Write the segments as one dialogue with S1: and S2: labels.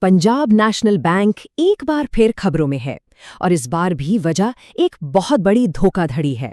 S1: Punjab national bank एक बार फिर खबरों में है और इस बार भी वजह एक बहुत बड़ी धोखाधड़ी है।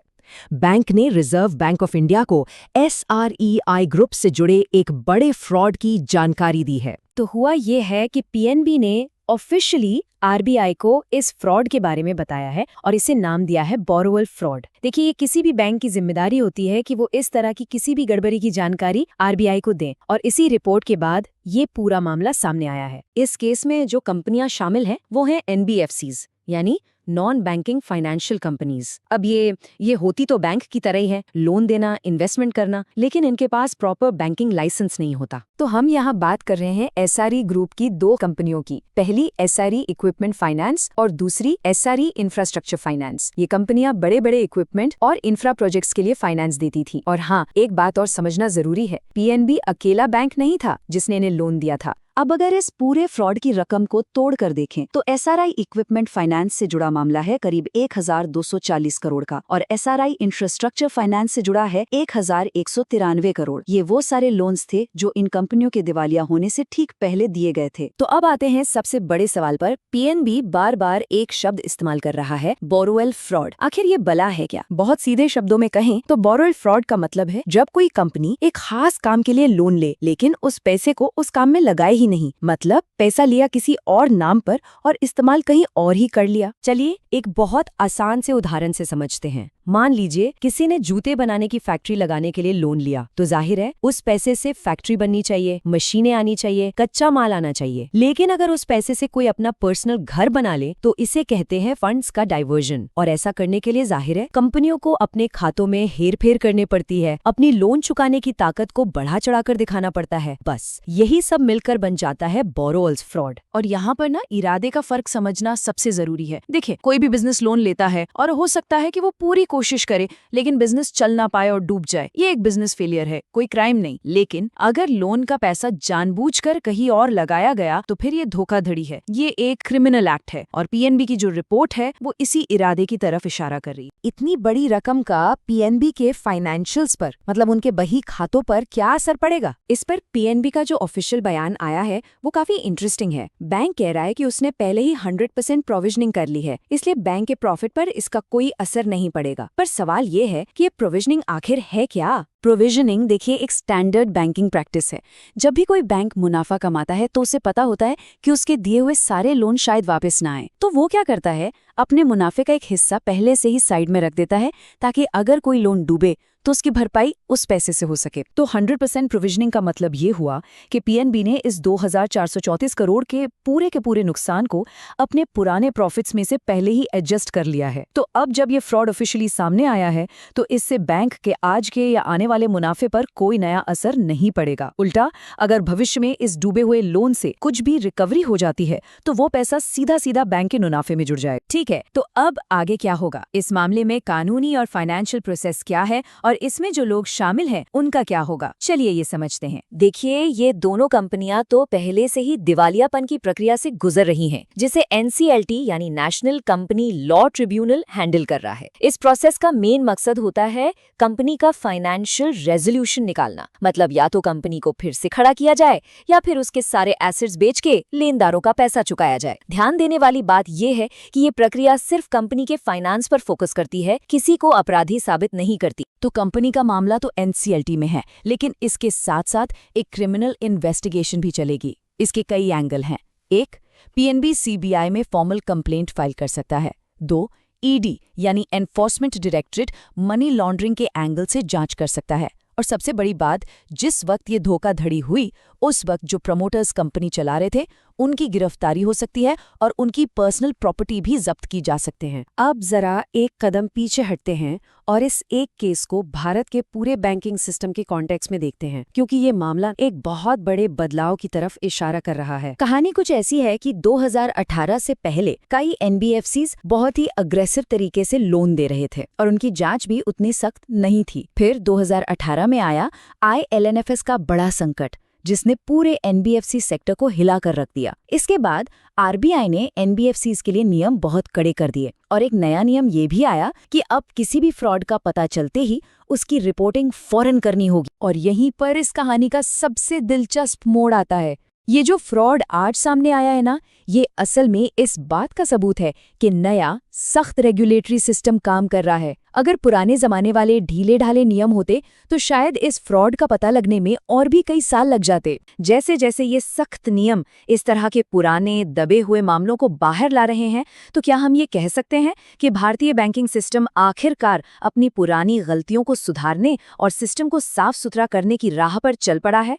S1: बैंक ने रिजर्व बैंक ऑफ इंडिया को SREI ग्रुप से जुड़े एक बड़े फ्रॉड की जानकारी दी है।
S2: तो हुआ ये है कि पीएनबी ने ऑफिशियली आरबीआई को इस फ्रॉड के बारे में बताया है और इसे नाम दिया है बोरोवेल फ्रॉड। देखिए, ये किसी भी बैंक की जिम्मेदारी होती है कि वो इस तरह की किसी भी गड़बड़ी की जानकारी आरबीआई को दें और इसी रिपोर्ट के बाद ये पूरा मामला सामने आया है। इस केस में जो कंपनियां शामिल हैं वो हैं NBFCs यानी नॉन बैंकिंग फाइनेंशियल कंपनीज। अब ये होती तो बैंक की तरह ही है, लोन देना, इन्वेस्टमेंट करना, लेकिन इनके पास प्रॉपर बैंकिंग लाइसेंस नहीं होता। तो हम यहाँ बात कर रहे हैं SRE ग्रुप की दो कंपनियों की। पहली SRE इक्विपमेंट फाइनेंस और दूसरी SRE इंफ्रास्ट्रक्चर फाइनेंस। ये कंपनियां बड़े बड़े इक्विपमेंट और इंफ्रा प्रोजेक्ट्स के लिए फाइनेंस देती थी। और हाँ, एक बात और समझना जरूरी है, पीएनबी अकेला बैंक नहीं था जिसने इन्हें लोन दिया था। अब अगर इस पूरे फ्रॉड की रकम को तोड़कर देखें तो SRI इक्विपमेंट फाइनेंस से जुड़ा मामला है करीब 1240 करोड़ का और SRI इंफ्रास्ट्रक्चर फाइनेंस से जुड़ा है 1193 करोड़। ये वो सारे लोन्स थे जो इन कंपनियों के दिवालिया होने से ठीक पहले दिए गए थे। तो अब आते हैं सबसे बड़े सवाल पर। पीएनबी बार बार एक शब्द इस्तेमाल कर रहा है, बोरोवेल फ्रॉड। आखिर ये बला है क्या? बहुत सीधे शब्दों में कहें तो बोरोवेल फ्रॉड का मतलब है जब कोई कंपनी एक खास काम के लिए लोन ले लेकिन उस पैसे को उस काम में लगाए ही नहीं, मतलब पैसा लिया किसी और नाम पर और इस्तेमाल कहीं और ही कर लिया। चलिए एक बहुत आसान से उदाहरण से समझते हैं। मान लीजिए किसी ने जूते बनाने की फैक्ट्री लगाने के लिए लोन लिया, तो जाहिर है उस पैसे से फैक्ट्री बननी चाहिए, मशीनें आनी चाहिए, कच्चा माल आना चाहिए। लेकिन अगर उस पैसे से कोई अपना पर्सनल घर बना ले तो इसे कहते हैं फंड्स का डाइवर्जन। और ऐसा करने के लिए जाहिर है कंपनियों को अपने खातों में हेरफेर करनी पड़ती है, अपनी लोन चुकाने की ताकत को बढ़ा चढ़ाकर दिखाना पड़ता है। बस यही सब मिलकर बन जाता है बोरोवेल फ्रॉड।
S3: और यहाँ पर ना इरादे का फर्क समझना सबसे जरूरी है। देखिए, कोई भी बिजनेस लोन लेता है और हो सकता है कि वो पूरी कोशिश करे लेकिन बिजनेस चल ना पाए और डूब जाए। ये एक बिजनेस फेलियर है, कोई क्राइम नहीं। लेकिन अगर लोन का पैसा जानबूझकर कहीं और लगाया गया तो फिर ये धोखाधड़ी है, ये एक क्रिमिनल एक्ट है। और पीएनबी की जो रिपोर्ट है वो इसी इरादे की तरफ इशारा कर रही है।
S2: इतनी बड़ी रकम का पीएनबी के फाइनेंशियल्स पर, मतलब उनके बही खातों पर क्या असर पड़ेगा? इस पर पीएनबी का जो ऑफिशियल बयान आया है वो काफी इंटरेस्टिंग है। बैंक कह रहा है कि उसने पहले ही 100% प्रोविजनिंग कर ली है, इसलिए बैंक के प्रॉफिट पर इसका कोई असर नहीं पड़ेगा। पर सवाल ये है कि ये प्रोविजनिंग आखिर है क्या? प्रोविजनिंग देखिए एक स्टैंडर्ड बैंकिंग प्रैक्टिस है। जब भी कोई बैंक मुनाफा कमाता है तो उसे पता होता है कि उसके दिए हुए सारे लोन शायद वापस ना आए, तो वो क्या करता है, अपने मुनाफे का एक हिस्सा पहले से ही साइड में रख देता है ताकि अगर कोई लोन डूबे तो उसकी भरपाई उस पैसे से हो सके। तो 100% प्रोविजनिंग का मतलब ये हुआ कि पीएनबी ने इस 2434 करोड़ के पूरे नुकसान को अपने पुराने प्रॉफिट्स में से पहले ही एडजस्ट कर लिया है। तो अब जब ये फ्रॉड ऑफिशियली सामने आया है तो इससे बैंक के आज के या आने वाले मुनाफे पर कोई नया असर नहीं पड़ेगा। उल्टा अगर भविष्य में इस डूबे हुए लोन से कुछ भी रिकवरी हो जाती है तो वो पैसा सीधा सीधा बैंक के मुनाफे में जुड़ जाए। ठीक है, तो अब आगे क्या होगा? इस मामले में कानूनी और फाइनेंशियल प्रोसेस क्या है और इसमें जो लोग शामिल हैं उनका क्या होगा? चलिए ये समझते हैं। देखिए, ये दोनों कंपनियां तो पहले से ही दिवालियापन की प्रक्रिया से गुजर रही हैं, जिसे NCLT यानी national company law tribunal handle कर रहा है। इस प्रोसेस का मेन मकसद होता है कंपनी का फाइनेंशियल रेजोल्यूशन निकालना, मतलब या तो कंपनी को फिर से खड़ा किया जाए या फिर उसके सारे एसेट्स बेच के लेनदारों का पैसा चुकाया जाए। ध्यान देने वाली बात यह है कि ये प्रक्रिया सिर्फ कंपनी के फाइनेंस पर फोकस करती है, किसी को अपराधी साबित नहीं करती।
S3: तो कंपनी का मामला तो NCLT में है, लेकिन इसके साथ साथ एक क्रिमिनल इन्वेस्टिगेशन भी चलेगी। इसके कई एंगल हैं। 1, पीएनबी CBI में फॉर्मल कंप्लेंट फाइल कर सकता है। 2, ED यानी एनफोर्समेंट डायरेक्टरेट मनी लॉन्ड्रिंग के एंगल से जांच कर सकता है। और सबसे बड़ी बात, जिस वक्त ये धोखाधड़ी हुई उस वक्त जो प्रमोटर्स कंपनी चला रहे थे उनकी गिरफ्तारी हो सकती है और उनकी पर्सनल प्रॉपर्टी भी जब्त की जा सकते हैं।
S2: अब जरा एक कदम पीछे हटते हैं और इस एक केस को भारत के पूरे बैंकिंग सिस्टम के कॉन्टेक्स्ट में देखते हैं, क्योंकि ये मामला एक बहुत बड़े बदलाव की तरफ इशारा कर रहा है। कहानी कुछ ऐसी है कि 2018 से पहले कई NBFCs बहुत ही अग्रेसिव तरीके से लोन दे रहे थे और उनकी जांच भी उतनी सख्त नहीं थी। फिर 2018 में आया IL&FS का बड़ा संकट, जिसने पूरे NBFC सेक्टर को हिलाकर रख दिया। इसके बाद RBI ने NBFCs के लिए नियम बहुत कड़े कर दिए और एक नया नियम ये भी आया कि अब किसी भी फ्रॉड का पता चलते ही उसकी रिपोर्टिंग फौरन करनी होगी। और यहीं पर इस कहानी का सबसे दिलचस्प मोड़ आता है। ये जो फ्रॉड आज सामने आया है ना, ये असल में इस बात का सबूत है कि नया सख्त रेगुलेटरी सिस्टम काम कर रहा है। अगर पुराने जमाने वाले ढीले ढाले नियम होते तो शायद इस फ्रॉड का पता लगने में और भी कई साल लग जाते। जैसे जैसे ये सख्त नियम इस तरह के पुराने दबे हुए मामलों को बाहर ला रहे हैं, तो क्या हम ये कह सकते हैं कि भारतीय बैंकिंग सिस्टम आखिरकार अपनी पुरानी गलतियों को सुधारने और सिस्टम को साफ सुथरा करने की राह पर चल पड़ा है?